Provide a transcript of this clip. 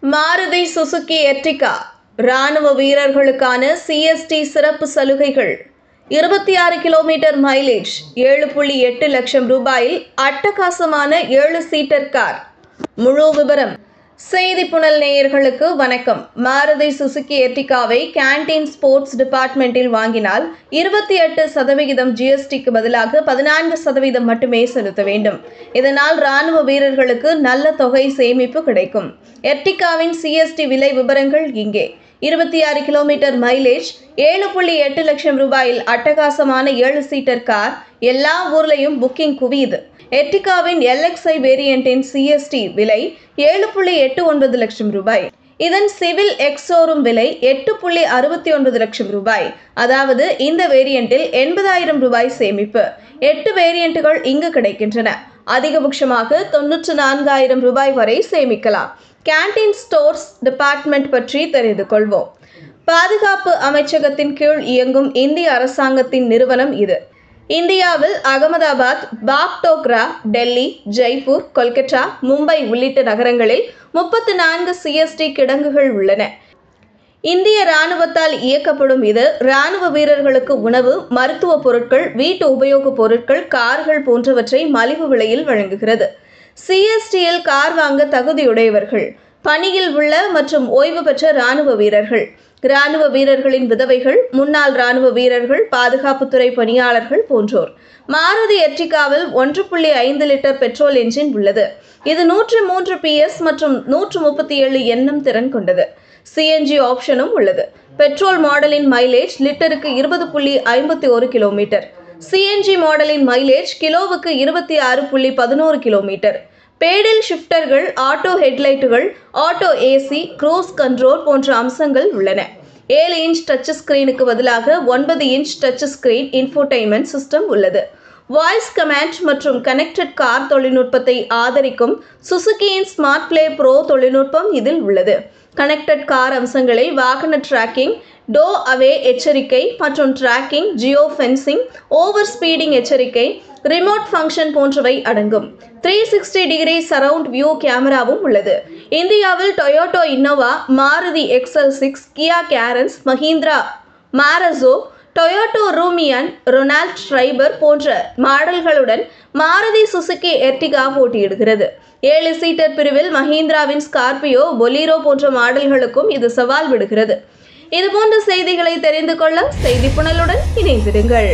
Maruti Suzuki Ertiga ராணுவ வீரர்களுக்கான CST சிறப்பு சலுகைகள் 26 கிலோமீட்டர் மைலேஜ் 7.8 லட்சம் ரூபாயில் அட்டகாசமான 7 சீட்டர் கார். முழு விபரம். செய்தி புனல் நேயர்களுக்கு வணக்கம். மாருதி சுசுகி எர்டிகாவை கேண்டீன் ஸ்போர்ட்ஸ் டிபார்ட்மெண்ட்டில் வாங்கினால் 28% ஜிஎஸ்டிக்கு பதிலாக 14% மட்டுமே செலுத்த வேண்டும். இதனால் ராணுவ வீரர்களுக்கு நல்ல தொகை சேமிப்பு கிடைக்கும். எர்டிகாவின் சிஎஸ்டி விலை விவரங்கள் இங்கே. 26 கிலோமீட்டர் மைலேஜ் 7.8 லட்சம் ரூபாயில் அட்டகாசமான 7 சீட்டர் கார். எல்லா ஊர்லையும் புக்கிங் குவியுது. எர்டிகாவின் LXi வேரியண்டின் சிஎஸ்டி விலை 7.89 லட்சம் ரூபாய். இதன் சிவில் எக்ஸோரூம் விலை 8.69 லட்சம் ரூபாய். அதாவது இந்த வேரியண்டில் 80,000 ரூபாய் சேமிப்பு. 8 வேரியண்டுகள் இங்கு கிடைக்கின்றன. அதிகபட்சமாக 94,000 ரூபாய் வரை சேமிக்கலாம். கேண்டீன் ஸ்டோர்ஸ் டிபார்ட்மெண்ட் பற்றி தெரிந்து கொள்வோம். பாதுகாப்பு அமைச்சகத்தின் கீழ் இயங்கும் இந்திய அரசாங்கத்தின் நிறுவனம் இது. இந்தியாவில் அகமதாபாத், பாக்டோக்ரா, டெல்லி, ஜெய்ப்பூர், கொல்கத்தா, மும்பை உள்ளிட்ட நகரங்களில் 34 சிஎஸ்டி கிடங்குகள் உள்ளன. இந்திய இராணுவத்தால் இயக்கப்படும் இது இராணுவ வீரர்களுக்கு உணவு, மருத்துவ பொருட்கள், வீட்டு உபயோகப் பொருட்கள், கார்கள் போன்றவற்றை மலிவு விலையில் வழங்குகிறது. சிஎஸ்டியில் கார் வாங்க தகுதியுடையவர்கள் பணியில் உள்ள மற்றும் ஓய்வு பெற்ற இராணுவ வீரர்கள், இராணுவ வீரர்களின் விதவைகள், முன்னாள் இராணுவ வீரர்கள், பாதுகாப்புத்துறை பணியாளர்கள் போன்றோர். மாருதி எர்டிகாவில் 1.5 லிட்டர் பெட்ரோல் என்ஜின் உள்ளது. இது 103 PS மற்றும் 137 Nm திறன் கொண்டது. சிஎன்ஜி ஆப்ஷனும் உள்ளது. பெட்ரோல் மாடலின் மைலேஜ் லிட்டருக்கு 20.51 கிலோமீட்டர். சிஎன்ஜி மாடலின் மைலேஜ் கிலோவுக்கு 26.11 கிலோமீட்டர். பேடில் ஷிஃப்டர்கள், ஆட்டோ ஹெட்லைட்டுகள், ஆட்டோ ஏசி, க்ரூஸ் கண்ட்ரோல் போன்ற அம்சங்கள் உள்ளன. 7 இன்ச் டச் ஸ்கிரீனுக்கு பதிலாக 9 inch touch screen infotainment system உள்ளது. வாய்ஸ் கமாண்ட் மற்றும் கனெக்டட் கார் தொழில்நுட்பத்தை ஆதரிக்கும் சுசுகியின் ஸ்மார்ட் பிளே ப்ரோ தொழில்நுட்பம் இதில் உள்ளது. கனெக்டட் கார் அம்சங்களை வாகன டிராக்கிங், டோ அவே எச்சரிக்கை மற்றும் tracking, geo fencing, over speeding எச்சரிக்கை, ரிமோட் ஃபங்க்ஷன் போன்றவை அடங்கும். 360 டிகிரி சரவுண்ட் வியூ கேமராவும் உள்ளது. இந்தியாவில் Toyota Innova, Maruti XL6, Kia Carens, Mahindra Marazzo, Toyota Rumion, Renault Triber போன்ற மாடல்களுடன் மாருதி சுசுகி எர்டிகா போட்டியிடுகிறது. 7 சீட்டர் பிரிவில் மஹிந்திராவின் ஸ்கார்பியோ, பொலீரோ போன்ற மாடல்களுக்கும் இது சவால் விடுகிறது. இதுபோன்ற செய்திகளை தெரிந்து கொள்ள செய்தி புனலுடன் இணைந்திருங்கள்.